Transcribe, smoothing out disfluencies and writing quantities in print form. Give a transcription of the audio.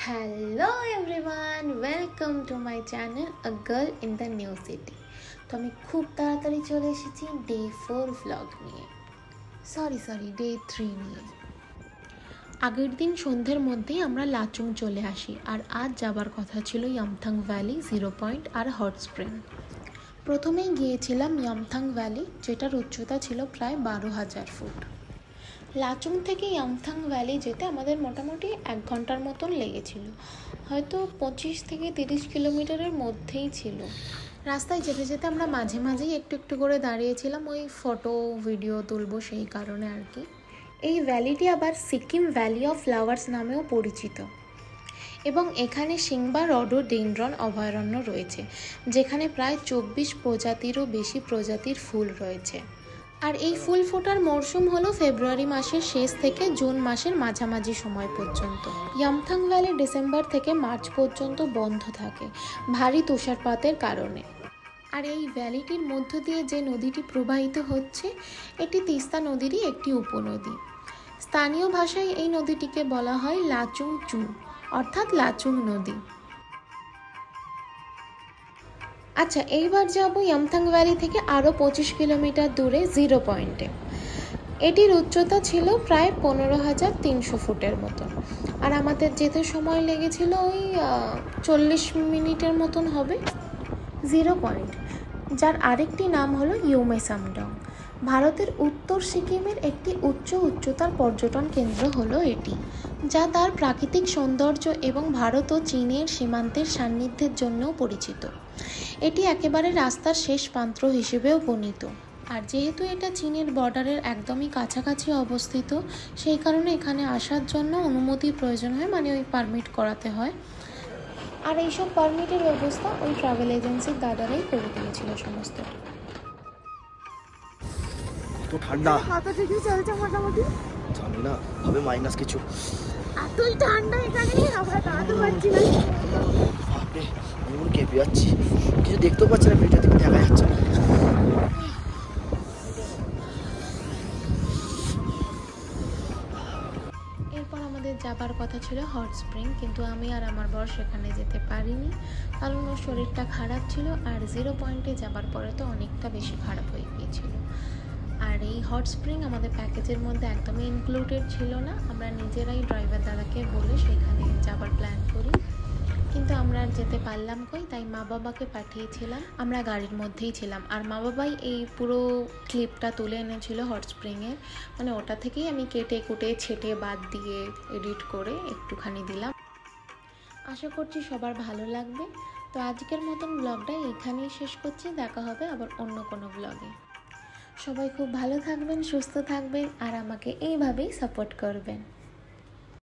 Hello everyone, welcome to my channel a girl in the new city. তো আমি খুব তাড়াতাড়ি চলে এসেছি ডে 4 ভ্লগ নিয়ে, সরি ডে 3 নিয়ে। আগের দিন সন্ধ্যের মধ্যেই আমরা লাচুং চলে আসি, আর আজ যাবার কথা ছিল ইয়ামথাং ভ্যালি, 0 পয়েন্ট আর হট স্প্রিং। প্রথমেই গিয়েছিলাম ইয়ামথাং ভ্যালি, যেটার উচ্চতা ছিল প্রায় 12,000 ফুট। লাচুং থেকে ইয়ামথাং ভ্যালি যেতে আমাদের মোটামুটি 1 ঘন্টার মতন লেগেছিল, হয়তো 25 থেকে 30 কিলোমিটারের মধ্যেই ছিল। রাস্তায় যেতে যেতে আমরা মাঝে মাঝেই একটু একটু করে দাঁড়িয়েছিলাম, ওই ফটো ভিডিও তুলবো সেই কারণে আর কি। এই ভ্যালিটি আবার সিকিম ভ্যালি অফ ফ্লাওয়ার্স নামেও পরিচিত, এবং এখানে সিংবা রডোডেনড্রন অভয়ারণ্য রয়েছে, যেখানে প্রায় 24 প্রজাতিরও বেশি প্রজাতির ফুল রয়েছে। আর এই ফুল ফোটার মরশুম হলো ফেব্রুয়ারি মাসের শেষ থেকে জুন মাসের মাঝামাঝি সময় পর্যন্ত। ইয়ামথাং ভ্যালি ডিসেম্বর থেকে মার্চ পর্যন্ত বন্ধ থাকে ভারী তুষারপাতের কারণে। আর এই ভ্যালিটির মধ্য দিয়ে যে নদীটি প্রবাহিত হচ্ছে, এটি তিস্তা নদীরই একটি উপনদী। স্থানীয় ভাষায় এই নদীটিকে বলা হয় লাচুং চু, অর্থাৎ লাচুং নদী। আচ্ছা, এইবার যাব ইয়ামথাং ভ্যালি থেকে আরও 25 কিলোমিটার দূরে 0 পয়েন্টে। এটির উচ্চতা ছিল প্রায় 15,300 ফুটের মতন, আর আমাদের যেতে সময় লেগেছিল ওই 40 মিনিটের মতন হবে। 0 পয়েন্ট, যার আরেকটি নাম হলো ইউমে সামডং। ভারতের উত্তর সিকিমের একটি উচ্চতার পর্যটন কেন্দ্র হলো এটি, যা তার প্রাকৃতিক সৌন্দর্য এবং ভারত ও চীনের সীমান্তের সান্নিধ্যের জন্যও পরিচিত। এটি একেবারে রাস্তার শেষ প্রান্ত হিসেবেও বর্ণিত, আর যেহেতু এটা চীনের বর্ডারের একদমই কাছাকাছি অবস্থিত, সেই কারণে এখানে আসার জন্য অনুমতির প্রয়োজন হয়, মানে ওই পারমিট করাতে হয়। আর এইসব পারমিটের ব্যবস্থা ওই ট্রাভেল এজেন্সির দাদারাই করে দিয়েছিল সমস্ত। তো ঠান্ডা, কত ডিগ্রি চলছে মোটামুটি জানি না, হবে মাইনাস কিছু। এতই ঠান্ডা এখানে, আমরা দাঁড়াতে পারছি না। বাপরে, আমি মনে কেঁপে যাচ্ছি, কিছু দেখতেও পাচ্ছি না, ভিডিও থেকে দেখা যাচ্ছে না। এরপর আমাদের যাবার কথা ছিল হট স্প্রিং, কিন্তু আমি আর আমার বর সেখানে যেতে পারিনি, কারণ ওর শরীরটা খারাপ ছিল, আর 0 পয়েন্টে যাবার পরে তো অনেকটা বেশি খারাপ হয়ে গিয়েছিল। আর এই হট স্প্রিং আমাদের প্যাকেজের মধ্যে একদমই ইনক্লুডেড ছিল না। আমরা নিজেরাই ড্রাইভার দাদাকে বলে সেখানে যাবার প্ল্যান করি, কিন্তু আমরা আর যেতে পারলাম কই, তাই মা বাবাকে পাঠিয়েছিলাম। আমরা গাড়ির মধ্যেই ছিলাম, আর মা বাবাই এই পুরো ক্লিপটা তুলে এনেছিল হট স্প্রিংয়ের, মানে ওটা থেকেই আমি কেটে কুটে ছেটে বাদ দিয়ে এডিট করে একটুখানি দিলাম। আশা করছি সবার ভালো লাগবে। তো আজকের মতন ব্লগটা এখানেই শেষ করছি, দেখা হবে আবার অন্য কোনো ব্লগে। সবাই খুব ভালো থাকবেন, সুস্থ থাকবেন, আর আমাকে এইভাবেই সাপোর্ট করবেন।